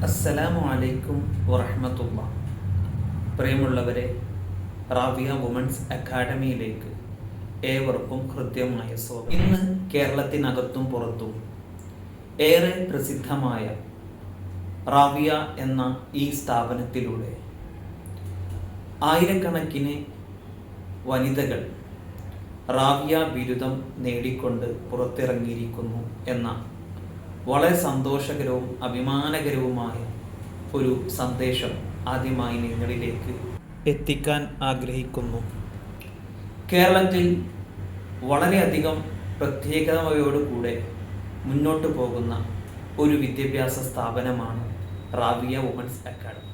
അസ്സലാമു അലൈക്കും വറഹ്മത്തുള്ളാ. പ്രിയമുള്ളവരെ, റാവിയ വുമൻസ് അക്കാഡമിയിലേക്ക് ഏവർക്കും ഹൃദ്യമായ സ്വാഗതം. ഇന്ന് കേരളത്തിനകത്തും പുറത്തും ഏറെ പ്രസിദ്ധമായ റാവിയ എന്ന ഈ സ്ഥാപനത്തിലൂടെ ആയിരക്കണക്കിന് വനിതകൾ റാവിയ ബിരുദം നേടിക്കൊണ്ട് പുറത്തിറങ്ങിയിരിക്കുന്നു എന്ന വളരെ സന്തോഷകരവും അഭിമാനകരവുമായ ഒരു സന്ദേശം ആദ്യമായി നിങ്ങളിലേക്ക് എത്തിക്കാൻ ആഗ്രഹിക്കുന്നു. കേരളത്തിൽ വളരെയധികം പ്രത്യേകതയോടുകൂടെ മുന്നോട്ട് പോകുന്ന ഒരു വിദ്യാഭ്യാസ സ്ഥാപനമാണ് റാവിയ വുമൻസ് അക്കാഡമി.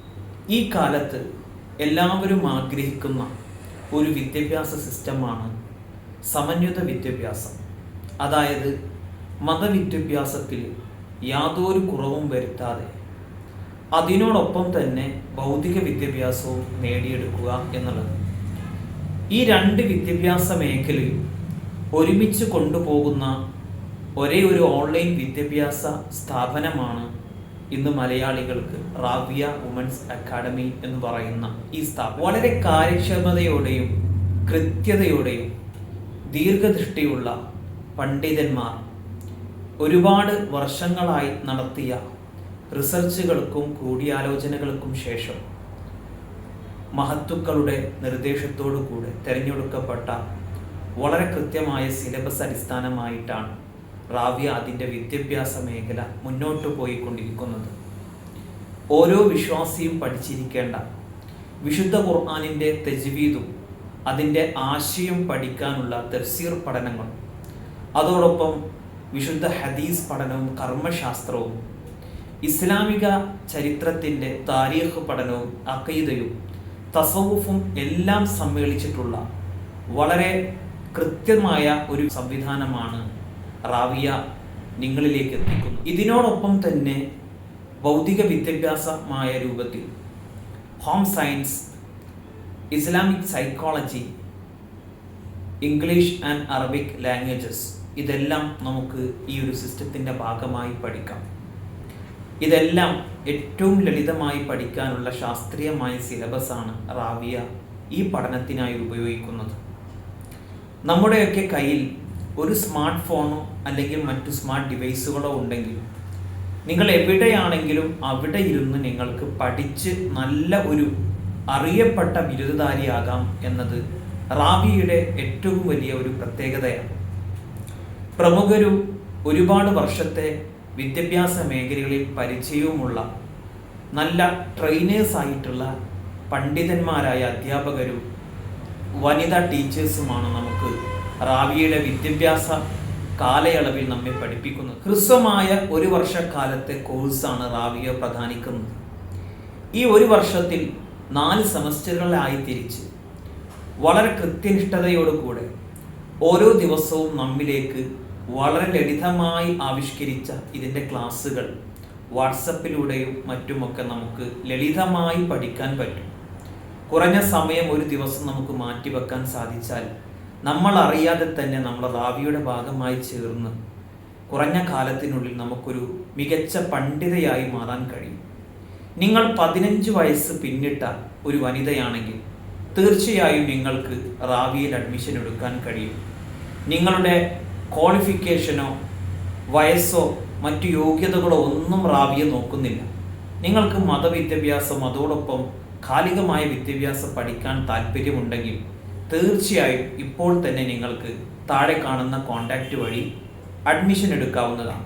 ഈ കാലത്ത് എല്ലാവരും ആഗ്രഹിക്കുന്ന ഒരു വിദ്യാഭ്യാസ സിസ്റ്റമാണ് സമന്വിത വിദ്യാഭ്യാസം. അതായത് മതവിദ്യാഭ്യാസത്തിൽ യാതൊരു കുറവും വരുത്താതെ അതിനോടൊപ്പം തന്നെ ഭൗതിക വിദ്യാഭ്യാസവും നേടിയെടുക്കുക എന്നുള്ളത്. ഈ രണ്ട് വിദ്യാഭ്യാസ മേഖലയും ഒരുമിച്ച് കൊണ്ടുപോകുന്ന ഒരേ ഒരു ഓൺലൈൻ വിദ്യാഭ്യാസ സ്ഥാപനമാണ് ഇന്ന് മലയാളികൾക്ക് റാവിയ വുമൻസ് അക്കാഡമി എന്ന് പറയുന്ന ഈ സ്ഥാപനം. വളരെ കാര്യക്ഷമതയോടെയും കൃത്യതയോടെയും ദീർഘദൃഷ്ടിയുള്ള പണ്ഡിതന്മാർ ഒരുപാട് വർഷങ്ങളായി നടത്തിയ റിസർച്ചുകൾക്കും കൂടിയാലോചനകൾക്കും ശേഷം മഹത്തുക്കളുടെ നിർദ്ദേശത്തോടു കൂടെ തിരഞ്ഞെടുക്കപ്പെട്ട വളരെ കൃത്യമായ സിലബസ് അടിസ്ഥാനമായിട്ടാണ് റാവിയ അതിൻ്റെ വിദ്യാഭ്യാസ മേഖല മുന്നോട്ട് പോയിക്കൊണ്ടിരിക്കുന്നത്. ഓരോ വിശ്വാസിയും പഠിച്ചിരിക്കേണ്ട വിശുദ്ധ ഖുർആനിൻ്റെ തജ്വീദും അതിൻ്റെ ആശയം പഠിക്കാനുള്ള തഫ്സീർ പഠനങ്ങളും അതോടൊപ്പം വിശുദ്ധ ഹദീസ് പഠനവും കർമ്മശാസ്ത്രവും ഇസ്ലാമിക ചരിത്രത്തിൻ്റെ താരീഖ് പഠനവും അഖീദയും തസവുഫും എല്ലാം സമ്മേളിച്ചിട്ടുള്ള വളരെ കൃത്യമായ ഒരു സംവിധാനമാണ് റാവിയ നിങ്ങളിലേക്ക് എത്തിക്കുന്നത്. ഇതിനോടൊപ്പം തന്നെ ഭൗതിക വിദ്യാഭ്യാസമായ രൂപത്തിൽ home science, Islamic psychology, English and Arabic languages ഇതെല്ലാം നമുക്ക് ഈ ഒരു സിസ്റ്റത്തിൻ്റെ ഭാഗമായി പഠിക്കാം. ഇതെല്ലാം ഏറ്റവും ലളിതമായി പഠിക്കാനുള്ള ശാസ്ത്രീയമായ സിലബസാണ് റാവിയ ഈ പഠനത്തിനായി ഉപയോഗിക്കുന്നത്. നമ്മുടെയൊക്കെ കയ്യിൽ ഒരു സ്മാർട്ട് ഫോണോ അല്ലെങ്കിൽ മറ്റു സ്മാർട്ട് ഡിവൈസുകളോ ഉണ്ടെങ്കിൽ നിങ്ങൾ എവിടെയാണെങ്കിലും അവിടെ ഇരുന്ന് നിങ്ങൾക്ക് പഠിച്ച് നല്ല ഒരു അറിയപ്പെട്ട ബിരുദധാരിയാകാം എന്നത് റാവിയയുടെ ഏറ്റവും വലിയ ഒരു പ്രത്യേകതയാണ്. പ്രമുഖരും ഒരുപാട് വർഷത്തെ വിദ്യാഭ്യാസ മേഖലകളിൽ പരിചയവുമുള്ള നല്ല ട്രെയിനേഴ്സ് ആയിട്ടുള്ള പണ്ഡിതന്മാരായ അധ്യാപകരും വനിതാ ടീച്ചേഴ്സുമാണ് നമുക്ക് റാവിയയുടെ വിദ്യാഭ്യാസ കാലയളവിൽ നമ്മെ പഠിപ്പിക്കുന്നത്. ഹ്രസ്വമായ ഒരു വർഷക്കാലത്തെ കോഴ്സാണ് റാവിയ പ്രദാനിക്കുന്നത്. ഈ ഒരു വർഷത്തിൽ 4 സെമസ്റ്ററുകളായി തിരിച്ച് വളരെ കൃത്യനിഷ്ഠതയോടുകൂടെ ഓരോ ദിവസവും നമ്മിലേക്ക് വളരെ ലളിതമായി ആവിഷ്കരിച്ച ഇതിൻ്റെ ക്ലാസ്സുകൾ വാട്സപ്പിലൂടെയും മറ്റുമൊക്കെ നമുക്ക് ലളിതമായി പഠിക്കാൻ പറ്റും. കുറഞ്ഞ സമയം ഒരു ദിവസം നമുക്ക് മാറ്റിവെക്കാൻ സാധിച്ചാൽ നമ്മൾ അറിയാതെ തന്നെ നമ്മൾ റാവിയുടെ ഭാഗമായി ചേർന്ന് കുറഞ്ഞ കാലത്തിനുള്ളിൽ നമുക്കൊരു മികച്ച പണ്ഡിതയായി മാറാൻ കഴിയും. നിങ്ങൾ 15 വയസ്സ് പിന്നിട്ട ഒരു വനിതയാണെങ്കിൽ തീർച്ചയായും നിങ്ങൾക്ക് റാവിയയിൽ അഡ്മിഷൻ എടുക്കാൻ കഴിയും. നിങ്ങളുടെ ക്വാളിഫിക്കേഷനോ വയസ്സോ മറ്റു യോഗ്യതകളോ ഒന്നും റാവിയ നോക്കുന്നില്ല. നിങ്ങൾക്ക് മതവിദ്യാഭ്യാസം അതോടൊപ്പം കാലികമായ വിദ്യാഭ്യാസം പഠിക്കാൻ താല്പര്യമുണ്ടെങ്കിൽ തീർച്ചയായും ഇപ്പോൾ തന്നെ നിങ്ങൾക്ക് താഴെ കാണുന്ന കോൺടാക്റ്റ് വഴി അഡ്മിഷൻ എടുക്കാവുന്നതാണ്.